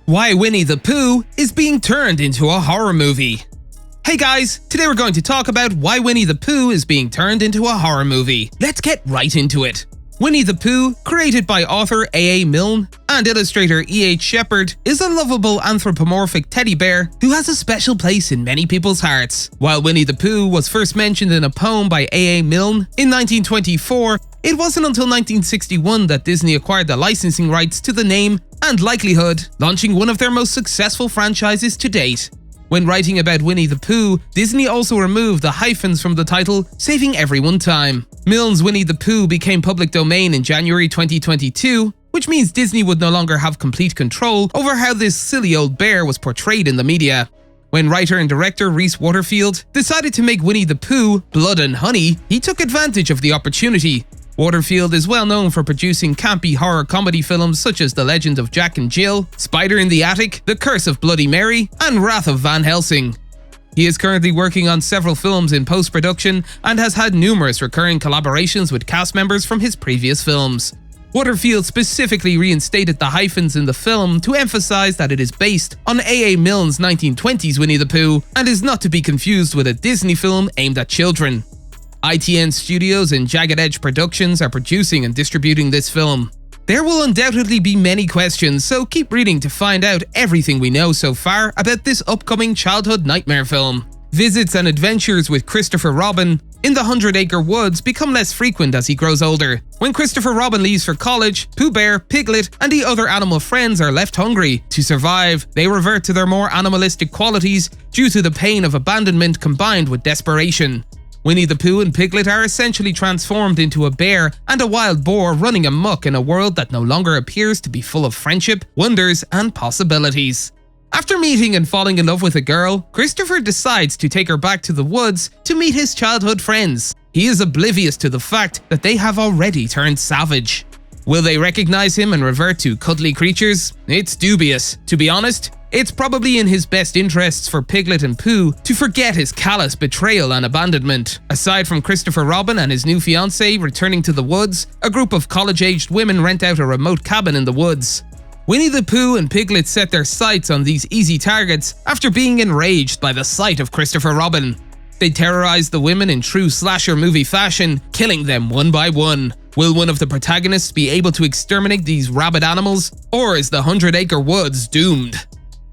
Why Winnie the Pooh is being turned into a horror movie. Hey guys, today we're going to talk about why Winnie the Pooh is being turned into a horror movie. Let's get right into it. Winnie the Pooh, created by author A.A. Milne and illustrator E.H. Shepard, is a lovable anthropomorphic teddy bear who has a special place in many people's hearts. While Winnie the Pooh was first mentioned in a poem by A.A. Milne in 1924, it wasn't until 1961 that Disney acquired the licensing rights to the name and likelihood, launching one of their most successful franchises to date. When writing about Winnie the Pooh, Disney also removed the hyphens from the title, saving everyone time. Milne's Winnie the Pooh became public domain in January 2022, which means Disney would no longer have complete control over how this silly old bear was portrayed in the media. When writer and director Frake-Waterfield decided to make Winnie the Pooh Blood and Honey, he took advantage of the opportunity. Waterfield is well known for producing campy horror comedy films such as The Legend of Jack and Jill, Spider in the Attic, The Curse of Bloody Mary, and Wrath of Van Helsing. He is currently working on several films in post-production and has had numerous recurring collaborations with cast members from his previous films. Waterfield specifically reinstated the hyphens in the film to emphasize that it is based on A.A. Milne's 1920s Winnie the Pooh and is not to be confused with a Disney film aimed at children. ITN Studios and Jagged Edge Productions are producing and distributing this film. There will undoubtedly be many questions, so keep reading to find out everything we know so far about this upcoming childhood nightmare film. Visits and adventures with Christopher Robin in the 100-Acre Woods become less frequent as he grows older. When Christopher Robin leaves for college, Pooh Bear, Piglet, and the other animal friends are left hungry. To survive, they revert to their more animalistic qualities due to the pain of abandonment combined with desperation. Winnie the Pooh and Piglet are essentially transformed into a bear and a wild boar running amok in a world that no longer appears to be full of friendship, wonders, and possibilities. After meeting and falling in love with a girl, Christopher decides to take her back to the woods to meet his childhood friends. He is oblivious to the fact that they have already turned savage. Will they recognize him and revert to cuddly creatures? It's dubious. To be honest, it's probably in his best interests for Piglet and Pooh to forget his callous betrayal and abandonment. Aside from Christopher Robin and his new fiancée returning to the woods, a group of college-aged women rent out a remote cabin in the woods. Winnie the Pooh and Piglet set their sights on these easy targets after being enraged by the sight of Christopher Robin. They terrorize the women in true slasher movie fashion, killing them one by one. Will one of the protagonists be able to exterminate these rabid animals, or is the 100-Acre Woods doomed?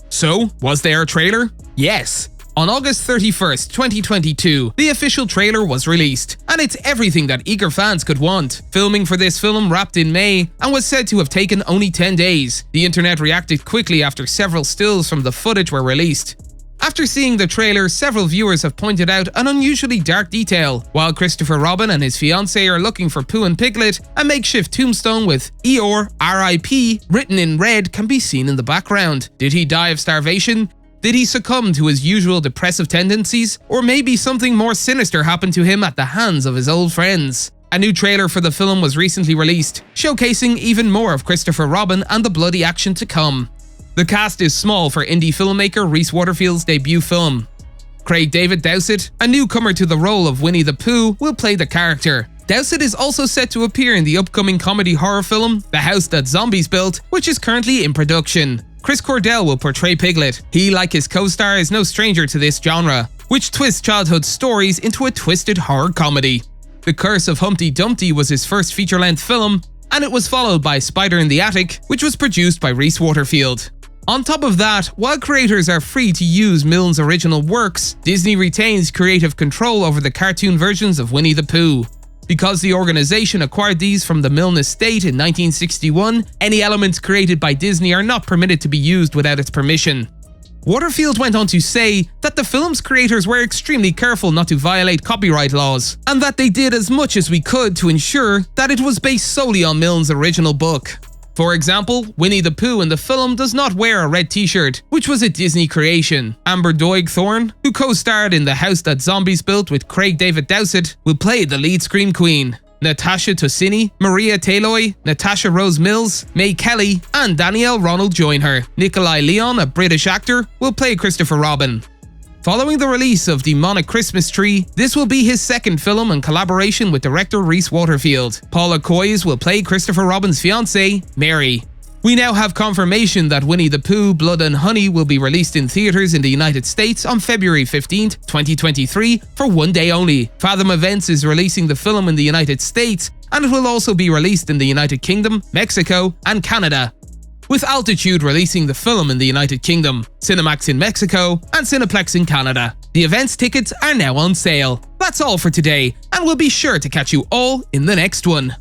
So, was there a trailer? Yes. On August 31st, 2022, the official trailer was released, and it's everything that eager fans could want. Filming for this film wrapped in May and was said to have taken only 10 days. The internet reacted quickly after several stills from the footage were released. After seeing the trailer, several viewers have pointed out an unusually dark detail. While Christopher Robin and his fiancée are looking for Pooh and Piglet, a makeshift tombstone with Eeyore R.I.P. written in red can be seen in the background. Did he die of starvation? Did he succumb to his usual depressive tendencies? Or maybe something more sinister happened to him at the hands of his old friends? A new trailer for the film was recently released, showcasing even more of Christopher Robin and the bloody action to come. The cast is small for indie filmmaker Frake-Waterfield's debut film. Craig David Dowsett, a newcomer to the role of Winnie the Pooh, will play the character. Dowsett is also set to appear in the upcoming comedy horror film The House That Zombies Built, which is currently in production. Chris Cordell will portray Piglet. He, like his co-star, is no stranger to this genre, which twists childhood stories into a twisted horror comedy. The Curse of Humpty Dumpty was his first feature-length film, and it was followed by Spider in the Attic, which was produced by Frake-Waterfield. On top of that, while creators are free to use Milne's original works, Disney retains creative control over the cartoon versions of Winnie the Pooh. Because the organization acquired these from the Milne estate in 1961, any elements created by Disney are not permitted to be used without its permission. Waterfield went on to say that the film's creators were extremely careful not to violate copyright laws, and that they did as much as we could to ensure that it was based solely on Milne's original book. For example, Winnie the Pooh in the film does not wear a red t-shirt, which was a Disney creation. Amber Doig-Thorne, who co-starred in The House That Zombies Built with Craig David Dowsett, will play the lead Scream Queen. Natasha Tossini, Maria Taylor, Natasha Rose Mills, May Kelly, and Danielle Ronald join her. Nikolai Leon, a British actor, will play Christopher Robin. Following the release of Demonic Christmas Tree, this will be his second film in collaboration with director Frake-Waterfield. Paula Coys will play Christopher Robin's fiancée, Mary. We now have confirmation that Winnie the Pooh, Blood and Honey will be released in theaters in the United States on February 15th, 2023 for one day only. Fathom Events is releasing the film in the United States, and it will also be released in the United Kingdom, Mexico, and Canada, with Altitude releasing the film in the United Kingdom, Cinemax in Mexico, and Cineplex in Canada. The event's tickets are now on sale. That's all for today, and we'll be sure to catch you all in the next one.